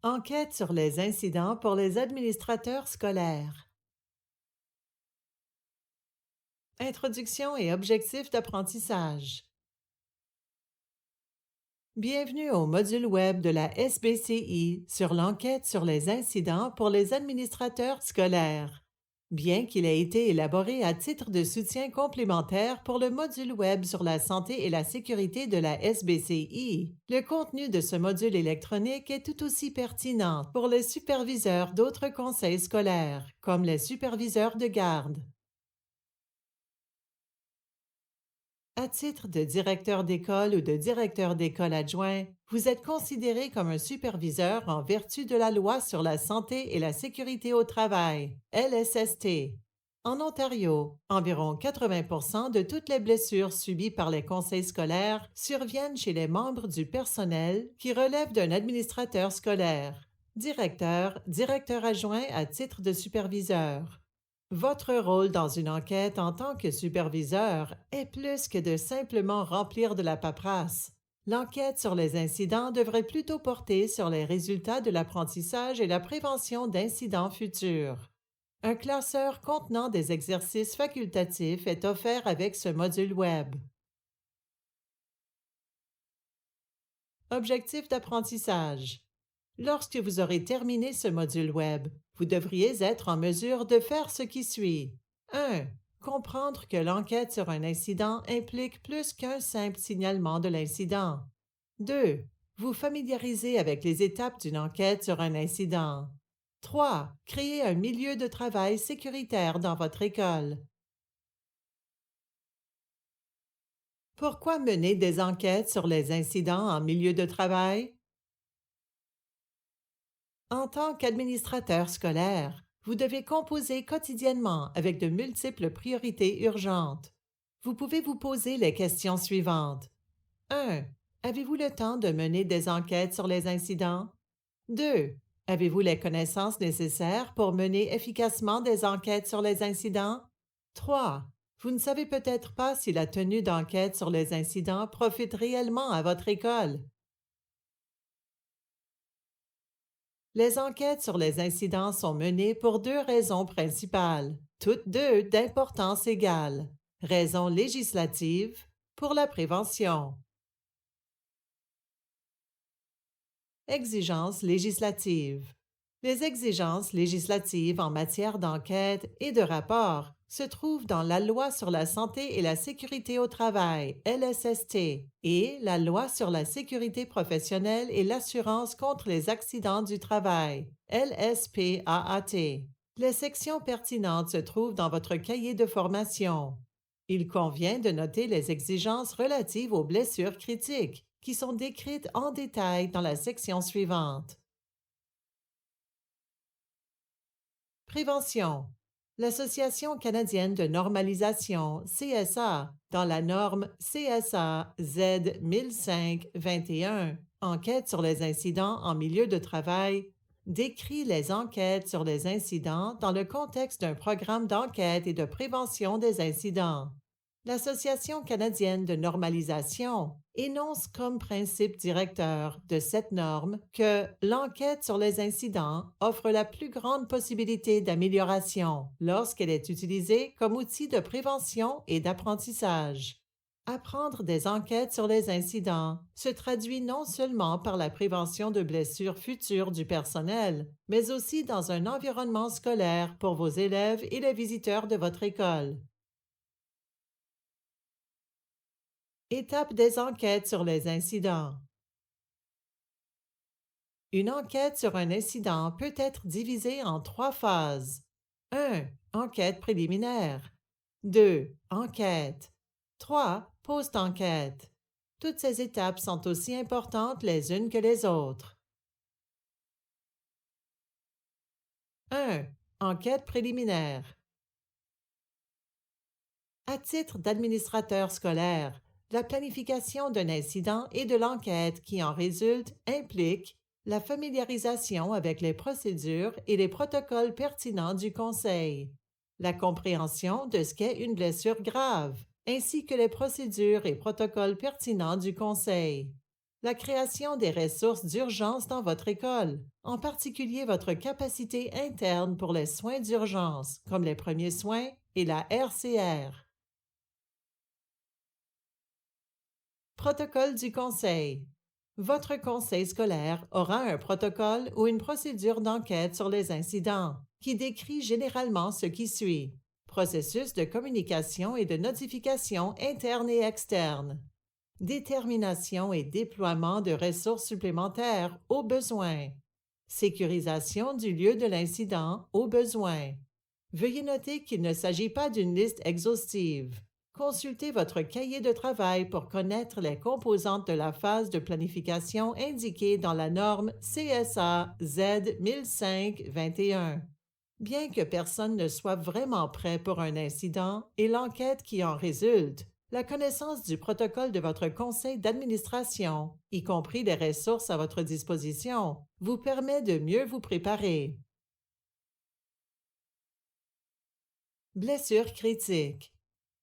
Enquête sur les incidents pour les administrateurs scolaires. Introduction et objectifs d'apprentissage. Bienvenue au module web de la SBCI sur l'enquête sur les incidents pour les administrateurs scolaires. Bien qu'il ait été élaboré à titre de soutien complémentaire pour le module web sur la santé et la sécurité de la SBCI, le contenu de ce module électronique est tout aussi pertinent pour les superviseurs d'autres conseils scolaires, comme les superviseurs de garde. À titre de directeur d'école ou de directeur d'école adjoint, vous êtes considéré comme un superviseur en vertu de la Loi sur la santé et la sécurité au travail, LSST. En Ontario, environ 80% de toutes les blessures subies par les conseils scolaires surviennent chez les membres du personnel qui relèvent d'un administrateur scolaire, directeur, directeur adjoint à titre de superviseur. Votre rôle dans une enquête en tant que superviseur est plus que de simplement remplir de la paperasse. L'enquête sur les incidents devrait plutôt porter sur les résultats de l'apprentissage et la prévention d'incidents futurs. Un classeur contenant des exercices facultatifs est offert avec ce module web. Objectif d'apprentissage. Lorsque vous aurez terminé ce module web, vous devriez être en mesure de faire ce qui suit. 1. Comprendre que l'enquête sur un incident implique plus qu'un simple signalement de l'incident. 2. Vous familiariser avec les étapes d'une enquête sur un incident. 3. Créer un milieu de travail sécuritaire dans votre école. Pourquoi mener des enquêtes sur les incidents en milieu de travail? En tant qu'administrateur scolaire, vous devez composer quotidiennement avec de multiples priorités urgentes. Vous pouvez vous poser les questions suivantes. 1. Avez-vous le temps de mener des enquêtes sur les incidents? 2. Avez-vous les connaissances nécessaires pour mener efficacement des enquêtes sur les incidents? 3. Vous ne savez peut-être pas si la tenue d'enquête sur les incidents profite réellement à votre école. Les enquêtes sur les incidents sont menées pour deux raisons principales, toutes deux d'importance égale. Raison législative, pour la prévention. Exigences législatives. Les exigences législatives en matière d'enquête et de rapport se trouvent dans la Loi sur la santé et la sécurité au travail, LSST, et la Loi sur la sécurité professionnelle et l'assurance contre les accidents du travail, LSPAAT. Les sections pertinentes se trouvent dans votre cahier de formation. Il convient de noter les exigences relatives aux blessures critiques, qui sont décrites en détail dans la section suivante. Prévention. L'Association canadienne de normalisation, CSA, dans la norme CSA Z 1005-21, Enquête sur les incidents en milieu de travail, décrit les enquêtes sur les incidents dans le contexte d'un programme d'enquête et de prévention des incidents. L'Association canadienne de normalisation énonce comme principe directeur de cette norme que l'enquête sur les incidents offre la plus grande possibilité d'amélioration lorsqu'elle est utilisée comme outil de prévention et d'apprentissage. Apprendre des enquêtes sur les incidents se traduit non seulement par la prévention de blessures futures du personnel, mais aussi dans un environnement scolaire pour vos élèves et les visiteurs de votre école. Étape des enquêtes sur les incidents. Une enquête sur un incident peut être divisée en trois phases. 1. Enquête préliminaire. 2. Enquête. 3. Post-enquête. Toutes ces étapes sont aussi importantes les unes que les autres. 1. Enquête préliminaire. À titre d'administrateur scolaire, la planification d'un incident et de l'enquête qui en résulte implique la familiarisation avec les procédures et les protocoles pertinents du conseil, la compréhension de ce qu'est une blessure grave, ainsi que les procédures et protocoles pertinents du conseil, La création des ressources d'urgence dans votre école, en particulier votre capacité interne pour les soins d'urgence, comme les premiers soins et la RCR. Protocole du conseil. Votre conseil scolaire aura un protocole ou une procédure d'enquête sur les incidents, qui décrit généralement ce qui suit. Processus de communication et de notification interne et externe. Détermination et déploiement de ressources supplémentaires au besoin. Sécurisation du lieu de l'incident au besoin. Veuillez noter qu'il ne s'agit pas d'une liste exhaustive. Consultez votre cahier de travail pour connaître les composantes de la phase de planification indiquée dans la norme CSA Z 1005-21. Bien que personne ne soit vraiment prêt pour un incident et l'enquête qui en résulte, la connaissance du protocole de votre conseil d'administration, y compris les ressources à votre disposition, vous permet de mieux vous préparer. Blessures critiques.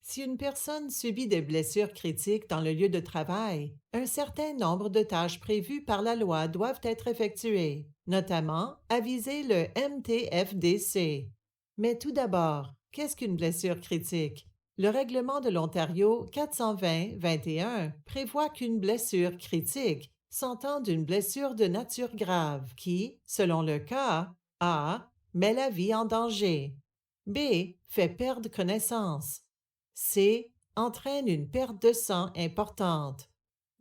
Si une personne subit des blessures critiques dans le lieu de travail, un certain nombre de tâches prévues par la loi doivent être effectuées, notamment aviser le MTFDC. Mais tout d'abord, qu'est-ce qu'une blessure critique? Le règlement de l'Ontario 420-21 prévoit qu'une blessure critique s'entend d'une blessure de nature grave qui, selon le cas, A. met la vie en danger, B. fait perdre connaissance, C. entraîne une perte de sang importante,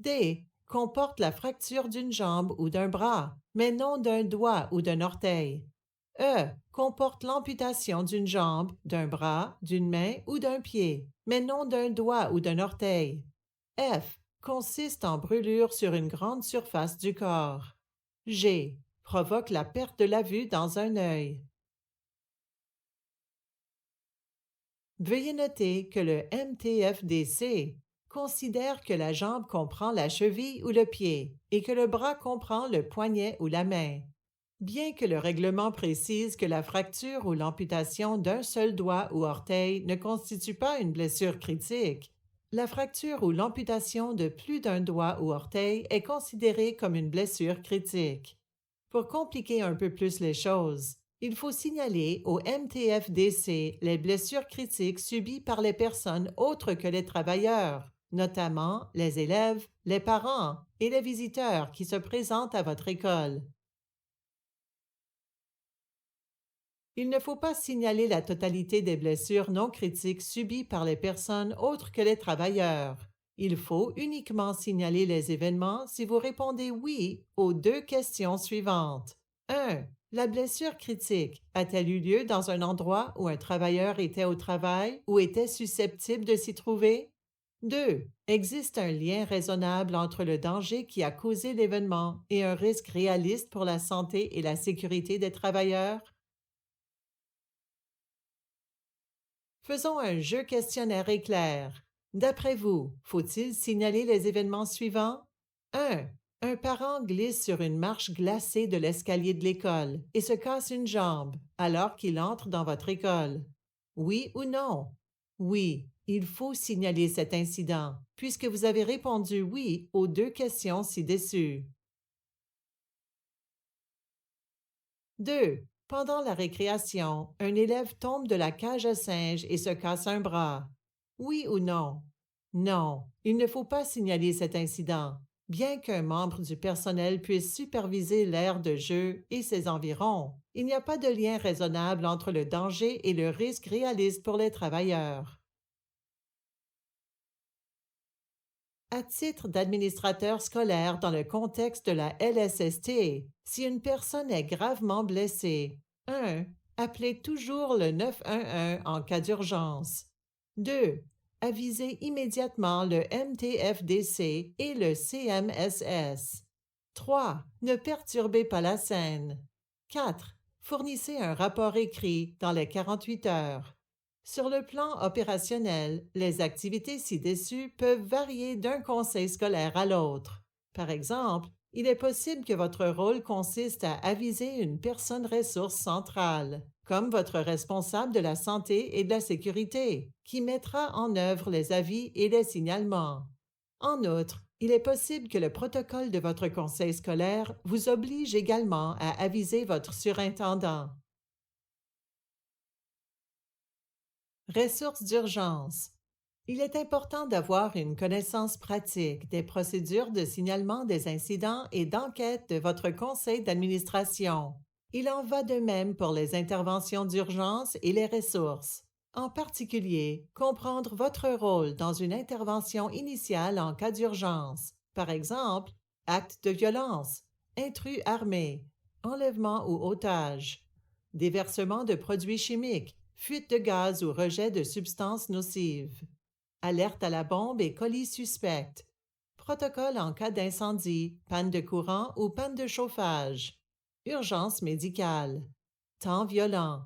D. comporte la fracture d'une jambe ou d'un bras, mais non d'un doigt ou d'un orteil, E. comporte l'amputation d'une jambe, d'un bras, d'une main ou d'un pied, mais non d'un doigt ou d'un orteil. F. consiste en brûlure sur une grande surface du corps. G. provoque la perte de la vue dans un œil. Veuillez noter que le MTFDC considère que la jambe comprend la cheville ou le pied et que le bras comprend le poignet ou la main. Bien que le règlement précise que la fracture ou l'amputation d'un seul doigt ou orteil ne constitue pas une blessure critique, la fracture ou l'amputation de plus d'un doigt ou orteil est considérée comme une blessure critique. Pour compliquer un peu plus les choses, il faut signaler au MTFDC les blessures critiques subies par les personnes autres que les travailleurs, notamment les élèves, les parents et les visiteurs qui se présentent à votre école. Il ne faut pas signaler la totalité des blessures non critiques subies par les personnes autres que les travailleurs. Il faut uniquement signaler les événements si vous répondez oui aux deux questions suivantes. 1. La blessure critique a-t-elle eu lieu dans un endroit où un travailleur était au travail ou était susceptible de s'y trouver? 2. Existe un lien raisonnable entre le danger qui a causé l'événement et un risque réaliste pour la santé et la sécurité des travailleurs? Faisons un jeu questionnaire éclair. D'après vous, faut-il signaler les événements suivants? 1. Un parent glisse sur une marche glacée de l'escalier de l'école et se casse une jambe alors qu'il entre dans votre école. Oui ou non? Oui, il faut signaler cet incident, puisque vous avez répondu oui aux deux questions ci-dessus. 2. Pendant la récréation, un élève tombe de la cage à singes et se casse un bras. Oui ou non? Non, il ne faut pas signaler cet incident. Bien qu'un membre du personnel puisse superviser l'aire de jeu et ses environs, il n'y a pas de lien raisonnable entre le danger et le risque réaliste pour les travailleurs. À titre d'administrateur scolaire dans le contexte de la LSST, si une personne est gravement blessée, 1. Appelez toujours le 911 en cas d'urgence. 2. Avisez immédiatement le MTFDC et le CMSS. 3. Ne perturbez pas la scène. 4. Fournissez un rapport écrit dans les 48 heures. Sur le plan opérationnel, les activités ci-dessus peuvent varier d'un conseil scolaire à l'autre. Par exemple, il est possible que votre rôle consiste à aviser une personne ressource centrale, comme votre responsable de la santé et de la sécurité, qui mettra en œuvre les avis et les signalements. En outre, Il est possible que le protocole de votre conseil scolaire vous oblige également à aviser votre surintendant. Ressources d'urgence. Il est important d'avoir une connaissance pratique des procédures de signalement des incidents et d'enquête de votre conseil d'administration. Il en va de même pour les interventions d'urgence et les ressources. En particulier, comprendre votre rôle dans une intervention initiale en cas d'urgence. Par exemple, acte de violence, intrus armés, enlèvement ou otage, déversement de produits chimiques, fuite de gaz ou rejet de substances nocives, alerte à la bombe et colis suspects, protocole en cas d'incendie, panne de courant ou panne de chauffage, urgence médicale, temps violent.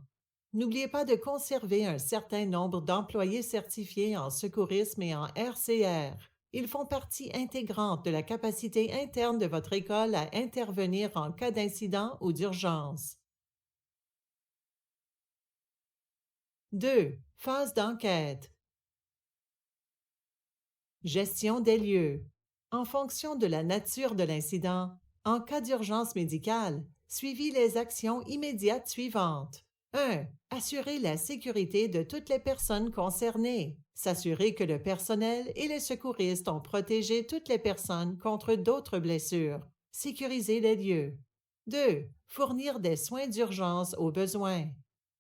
N'oubliez pas de conserver un certain nombre d'employés certifiés en secourisme et en RCR. Ils font partie intégrante de la capacité interne de votre école à intervenir en cas d'incident ou d'urgence. 2. Phase d'enquête. Gestion des lieux. En fonction de la nature de l'incident, en cas d'urgence médicale, suivez les actions immédiates suivantes. 1. Assurer la sécurité de toutes les personnes concernées. S'assurer que le personnel et les secouristes ont protégé toutes les personnes contre d'autres blessures. Sécuriser les lieux. 2. Fournir des soins d'urgence aux besoins.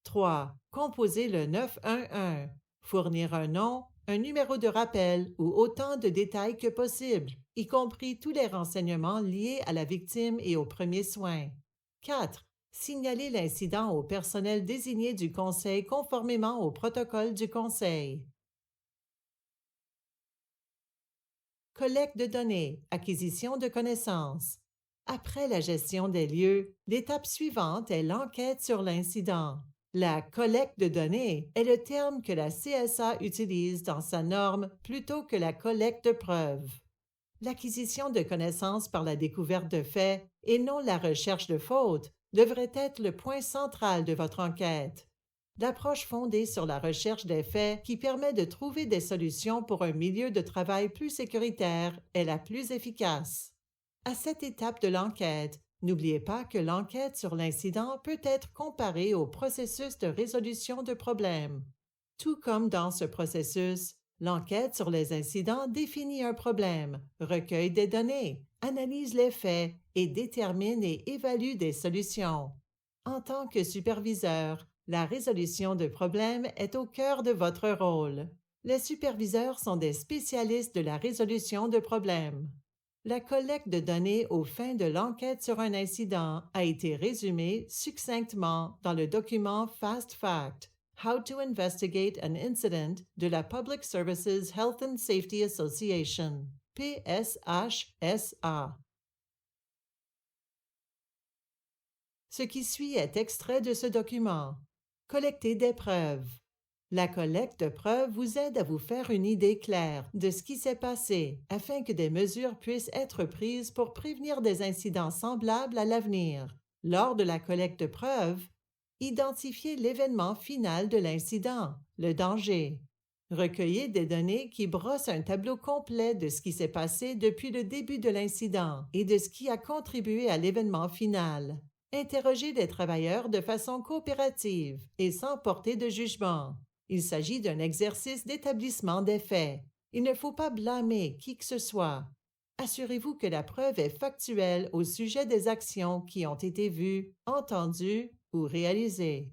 3. Composer le 911. Fournir un nom, un numéro de rappel ou autant de détails que possible, y compris tous les renseignements liés à la victime et aux premiers soins. 4. Signaler l'incident au personnel désigné du Conseil conformément au protocole du Conseil. Collecte de données, acquisition de connaissances. Après la gestion des lieux, l'étape suivante est l'enquête sur l'incident. La collecte de données est le terme que la CSA utilise dans sa norme plutôt que la collecte de preuves. L'acquisition de connaissances par la découverte de faits et non la recherche de fautes devrait être le point central de votre enquête. L'approche fondée sur la recherche des faits qui permet de trouver des solutions pour un milieu de travail plus sécuritaire est la plus efficace. À cette étape de l'enquête, n'oubliez pas que l'enquête sur l'incident peut être comparée au processus de résolution de problèmes. Tout comme dans ce processus, l'enquête sur les incidents définit un problème, recueille des données, analyse les faits et détermine et évalue des solutions. En tant que superviseur, la résolution de problèmes est au cœur de votre rôle. Les superviseurs sont des spécialistes de la résolution de problèmes. La collecte de données aux fins de l'enquête sur un incident a été résumée succinctement dans le document Fast Fact, How to Investigate an Incident de la Public Services Health and Safety Association, PSHSA. Ce qui suit est extrait de ce document. Collecter des preuves. La collecte de preuves vous aide à vous faire une idée claire de ce qui s'est passé afin que des mesures puissent être prises pour prévenir des incidents semblables à l'avenir. Lors de la collecte de preuves, identifiez l'événement final de l'incident, le danger. Recueillez des données qui brossent un tableau complet de ce qui s'est passé depuis le début de l'incident et de ce qui a contribué à l'événement final. Interrogez les travailleurs de façon coopérative et sans porter de jugement. Il s'agit d'un exercice d'établissement des faits. Il ne faut pas blâmer qui que ce soit. Assurez-vous que la preuve est factuelle au sujet des actions qui ont été vues, entendues ou réalisées.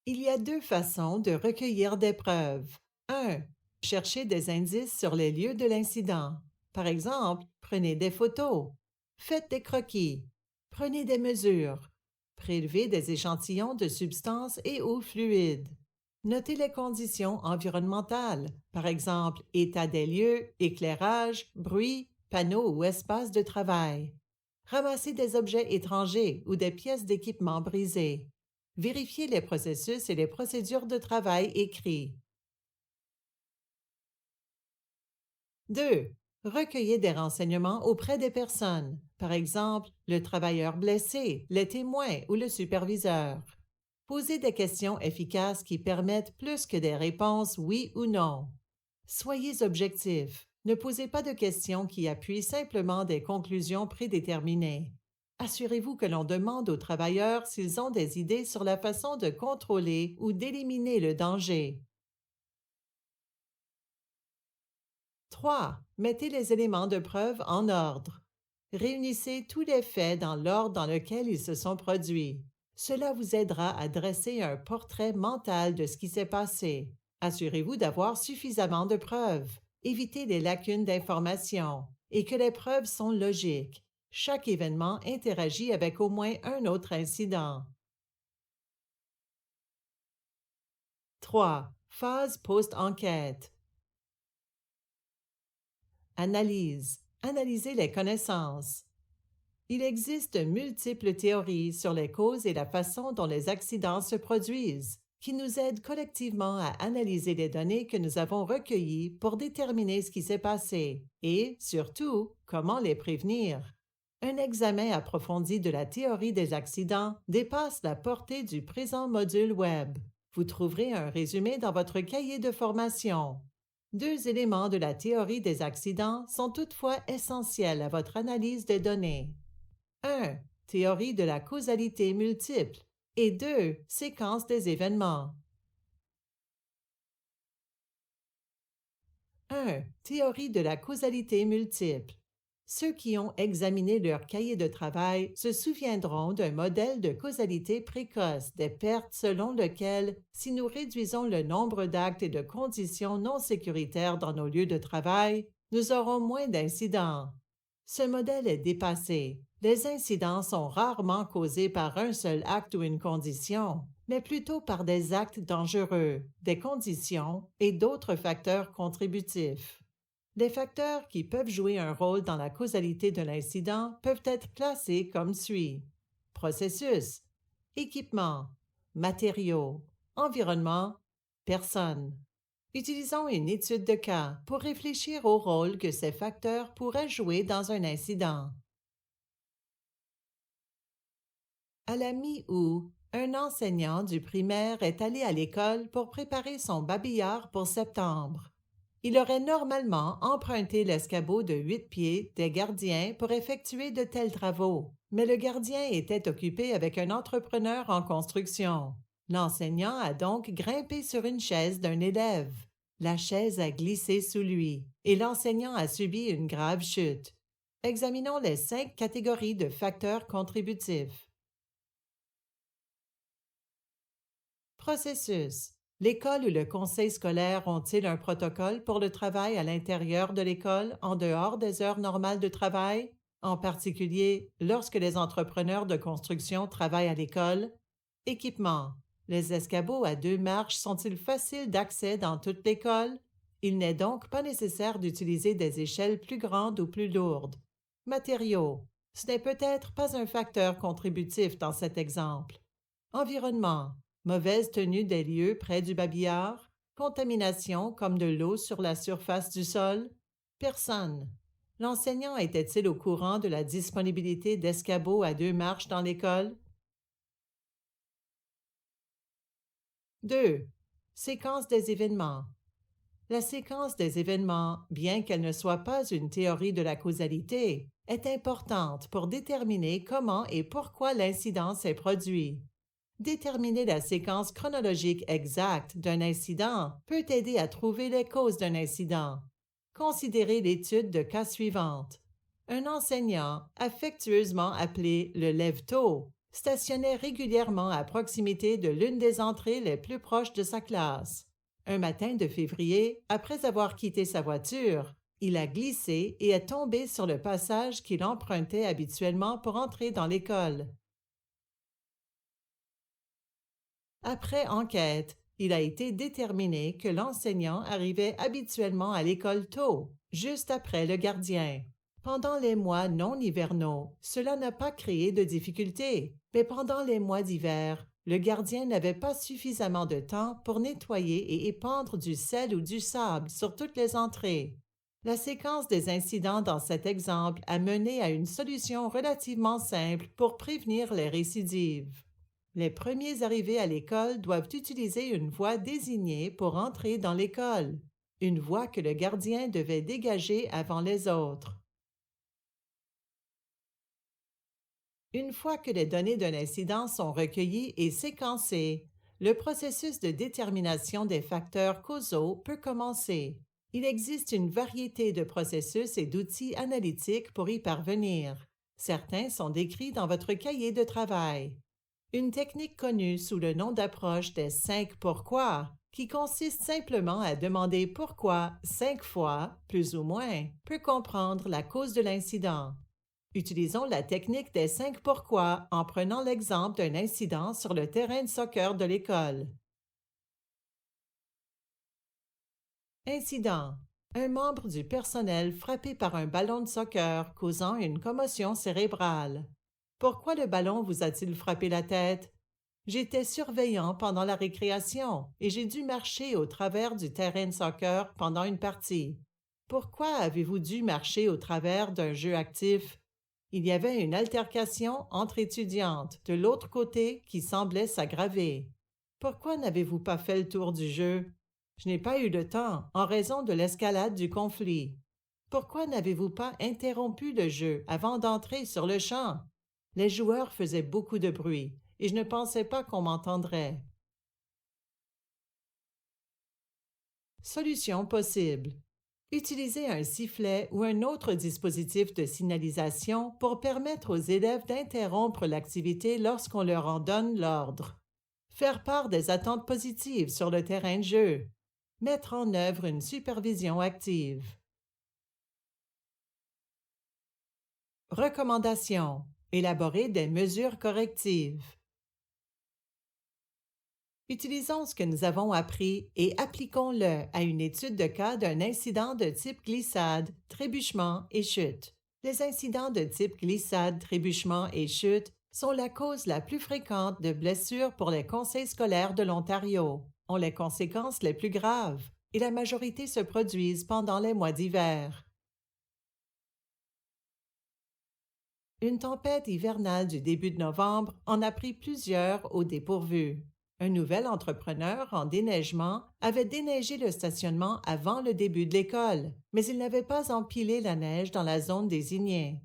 Il y a 2 façons de recueillir des preuves. 1. Cherchez des indices sur les lieux de l'incident. Par exemple, prenez des photos. Faites des croquis. Prenez des mesures. Prélevez des échantillons de substances et eau fluide. Notez les conditions environnementales, par exemple état des lieux, éclairage, bruit, panneaux ou espaces de travail. Ramassez des objets étrangers ou des pièces d'équipement brisées. Vérifiez les processus et les procédures de travail écrits. 2. Recueillez des renseignements auprès des personnes, par exemple le travailleur blessé, les témoins ou le superviseur. Posez des questions efficaces qui permettent plus que des réponses oui ou non. Soyez objectif. Ne posez pas de questions qui appuient simplement des conclusions prédéterminées. Assurez-vous que l'on demande aux travailleurs s'ils ont des idées sur la façon de contrôler ou d'éliminer le danger. 3. Mettez les éléments de preuve en ordre. Réunissez tous les faits dans l'ordre dans lequel ils se sont produits. Cela vous aidera à dresser un portrait mental de ce qui s'est passé. Assurez-vous d'avoir suffisamment de preuves. Évitez les lacunes d'information et que les preuves sont logiques. Chaque événement interagit avec au moins un autre incident. 3. Phase post-enquête. Analyse. Analysez les connaissances. Il existe multiples théories sur les causes et la façon dont les accidents se produisent, qui nous aident collectivement à analyser les données que nous avons recueillies pour déterminer ce qui s'est passé et, surtout, comment les prévenir. Un examen approfondi de la théorie des accidents dépasse la portée du présent module Web. Vous trouverez un résumé dans votre cahier de formation. Deux éléments de la théorie des accidents sont toutefois essentiels à votre analyse des données. 1. Théorie de la causalité multiple et 2. Séquence des événements. 1. Théorie de la causalité multiple. Ceux qui ont examiné leur cahier de travail se souviendront d'un modèle de causalité précoce des pertes selon lequel, si nous réduisons le nombre d'actes et de conditions non sécuritaires dans nos lieux de travail, nous aurons moins d'incidents. Ce modèle est dépassé. Les incidents sont rarement causés par un seul acte ou une condition, mais plutôt par des actes dangereux, des conditions et d'autres facteurs contributifs. Les facteurs qui peuvent jouer un rôle dans la causalité de l'incident peuvent être classés comme suit. Processus, équipement, matériaux, environnement, personnes. Utilisons une étude de cas pour réfléchir au rôle que ces facteurs pourraient jouer dans un incident. À la mi-août, un enseignant du primaire est allé à l'école pour préparer son babillard pour septembre. Il aurait normalement emprunté l'escabeau de 8 pieds des gardiens pour effectuer de tels travaux, mais le gardien était occupé avec un entrepreneur en construction. L'enseignant a donc grimpé sur une chaise d'un élève. La chaise a glissé sous lui et l'enseignant a subi une grave chute. Examinons les 5 catégories de facteurs contributifs. Processus. L'école ou le conseil scolaire ont-ils un protocole pour le travail à l'intérieur de l'école en dehors des heures normales de travail, en particulier lorsque les entrepreneurs de construction travaillent à l'école? Équipement. Les escabeaux à 2 marches sont-ils faciles d'accès dans toute l'école? Il n'est donc pas nécessaire d'utiliser des échelles plus grandes ou plus lourdes. Matériaux. Ce n'est peut-être pas un facteur contributif dans cet exemple. Environnement. Mauvaise tenue des lieux près du babillard, contamination comme de l'eau sur la surface du sol. Personne. L'enseignant était-il au courant de la disponibilité d'escabeaux à 2 marches dans l'école? 2. Séquence des événements. La séquence des événements, bien qu'elle ne soit pas une théorie de la causalité, est importante pour déterminer comment et pourquoi l'incident s'est produit. Déterminer la séquence chronologique exacte d'un incident peut aider à trouver les causes d'un incident. Considérez l'étude de cas suivante. Un enseignant, affectueusement appelé le lève-tôt, stationnait régulièrement à proximité de l'une des entrées les plus proches de sa classe. Un matin de février, après avoir quitté sa voiture, il a glissé et est tombé sur le passage qu'il empruntait habituellement pour entrer dans l'école. Après enquête, il a été déterminé que l'enseignant arrivait habituellement à l'école tôt, juste après le gardien. Pendant les mois non hivernaux, cela n'a pas créé de difficultés, mais pendant les mois d'hiver, le gardien n'avait pas suffisamment de temps pour nettoyer et épandre du sel ou du sable sur toutes les entrées. La séquence des incidents dans cet exemple a mené à une solution relativement simple pour prévenir les récidives. Les premiers arrivés à l'école doivent utiliser une voie désignée pour entrer dans l'école. une voie que le gardien devait dégager avant les autres. Une fois que les données d'un incident sont recueillies et séquencées, le processus de détermination des facteurs causaux peut commencer. Il existe une variété de processus et d'outils analytiques pour y parvenir. Certains sont décrits dans votre cahier de travail. Une technique connue sous le nom d'approche des 5 pourquoi, qui consiste simplement à demander pourquoi 5 fois, plus ou moins, peut comprendre la cause de l'incident. Utilisons la technique des 5 pourquoi en prenant l'exemple d'un incident sur le terrain de soccer de l'école. Incident. Un membre du personnel frappé par un ballon de soccer causant une commotion cérébrale. Pourquoi le ballon vous a-t-il frappé la tête? J'étais surveillant pendant la récréation et j'ai dû marcher au travers du terrain de soccer pendant une partie. Pourquoi avez-vous dû marcher au travers d'un jeu actif? Il y avait une altercation entre étudiantes de l'autre côté qui semblait s'aggraver. Pourquoi n'avez-vous pas fait le tour du jeu? Je n'ai pas eu le temps en raison de l'escalade du conflit. Pourquoi n'avez-vous pas interrompu le jeu avant d'entrer sur le champ? Les joueurs faisaient beaucoup de bruit et je ne pensais pas qu'on m'entendrait. Solution possible. Utilisez un sifflet ou un autre dispositif de signalisation pour permettre aux élèves d'interrompre l'activité lorsqu'on leur en donne l'ordre. Faire part des attentes positives sur le terrain de jeu. Mettre en œuvre une supervision active. Recommandations. Élaborer des mesures correctives. Utilisons ce que nous avons appris et appliquons-le à une étude de cas d'un incident de type glissade, trébuchement et chute. Les incidents de type glissade, trébuchement et chute sont la cause la plus fréquente de blessures pour les conseils scolaires de l'Ontario, ont les conséquences les plus graves et la majorité se produisent pendant les mois d'hiver. Une tempête hivernale du début de novembre en a pris plusieurs au dépourvu. Un nouvel entrepreneur en déneigement avait déneigé le stationnement avant le début de l'école, mais il n'avait pas empilé la neige dans la zone désignée.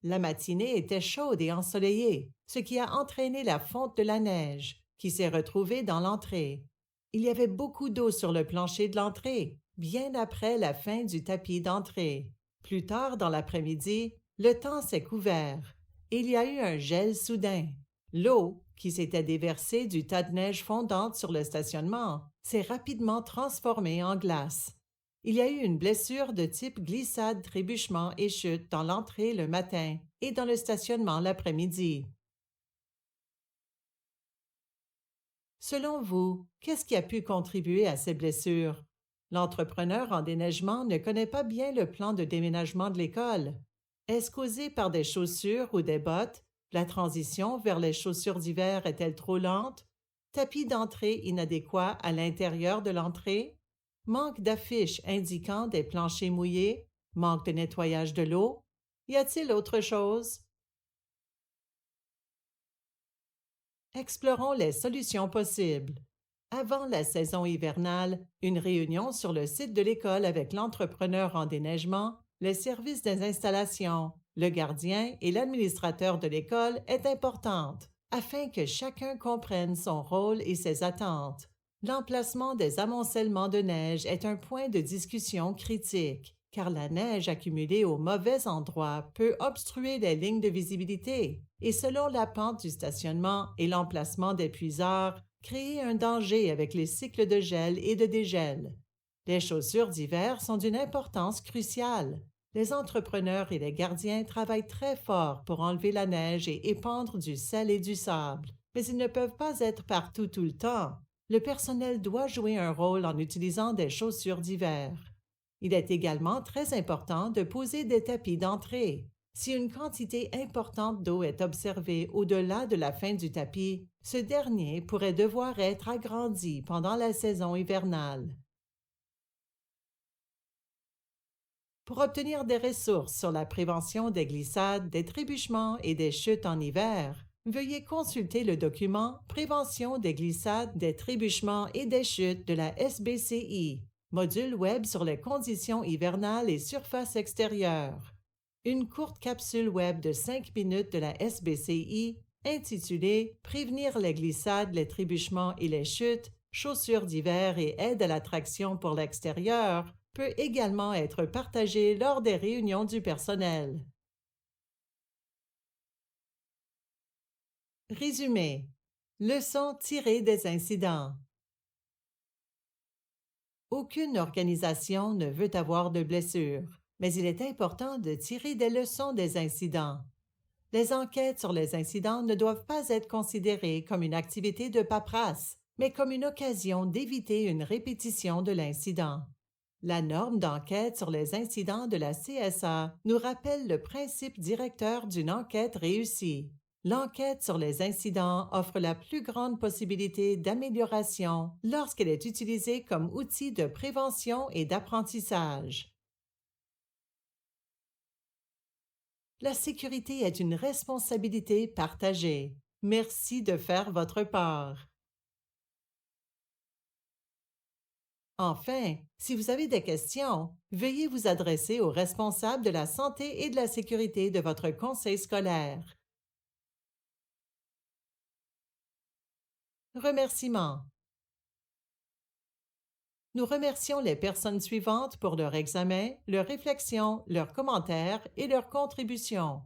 La matinée était chaude et ensoleillée, ce qui a entraîné la fonte de la neige, qui s'est retrouvée dans l'entrée. Il y avait beaucoup d'eau sur le plancher de l'entrée, bien après la fin du tapis d'entrée. Plus tard dans l'après-midi, le temps s'est couvert et il y a eu un gel soudain. L'eau, qui s'était déversée du tas de neige fondante sur le stationnement, s'est rapidement transformée en glace. Il y a eu une blessure de type glissade, trébuchement et chute dans l'entrée le matin et dans le stationnement l'après-midi. Selon vous, qu'est-ce qui a pu contribuer à ces blessures? L'entrepreneur en déneigement ne connaît pas bien le plan de déménagement de l'école. Est-ce causé par des chaussures ou des bottes? La transition vers les chaussures d'hiver est-elle trop lente? Tapis d'entrée inadéquat à l'intérieur de l'entrée? Manque d'affiches indiquant des planchers mouillés? Manque de nettoyage de l'eau? Y a-t-il autre chose? Explorons les solutions possibles. Avant la saison hivernale, une réunion sur le site de l'école avec l'entrepreneur en déneigement, les services des installations, le gardien et l'administrateur de l'école est importante, afin que chacun comprenne son rôle et ses attentes. L'emplacement des amoncellements de neige est un point de discussion critique, car la neige accumulée au mauvais endroit peut obstruer les lignes de visibilité et, selon la pente du stationnement et l'emplacement des puiseurs, créer un danger avec les cycles de gel et de dégel. Les chaussures d'hiver sont d'une importance cruciale. Les entrepreneurs et les gardiens travaillent très fort pour enlever la neige et épandre du sel et du sable, mais ils ne peuvent pas être partout tout le temps. Le personnel doit jouer un rôle en utilisant des chaussures d'hiver. Il est également très important de poser des tapis d'entrée. Si une quantité importante d'eau est observée au-delà de la fin du tapis, ce dernier pourrait devoir être agrandi pendant la saison hivernale. Pour obtenir des ressources sur la prévention des glissades, des trébuchements et des chutes en hiver, veuillez consulter le document Prévention des glissades, des trébuchements et des chutes de la SBCI, module web sur les conditions hivernales et surfaces extérieures, une courte capsule web de 5 minutes de la SBCI intitulée Prévenir les glissades, les trébuchements et les chutes, chaussures d'hiver et aide à la traction pour l'extérieur peut également être partagée lors des réunions du personnel. Résumé. Leçon tirée des incidents. Aucune organisation ne veut avoir de blessures, mais il est important de tirer des leçons des incidents. Les enquêtes sur les incidents ne doivent pas être considérées comme une activité de paperasse, mais comme une occasion d'éviter une répétition de l'incident. La norme d'enquête sur les incidents de la CSA nous rappelle le principe directeur d'une enquête réussie. L'enquête sur les incidents offre la plus grande possibilité d'amélioration lorsqu'elle est utilisée comme outil de prévention et d'apprentissage. La sécurité est une responsabilité partagée. Merci de faire votre part. Enfin, si vous avez des questions, veuillez vous adresser au responsable de la santé et de la sécurité de votre conseil scolaire. Remerciements. Nous remercions les personnes suivantes pour leur examen, leurs réflexions, leurs commentaires et leurs contributions.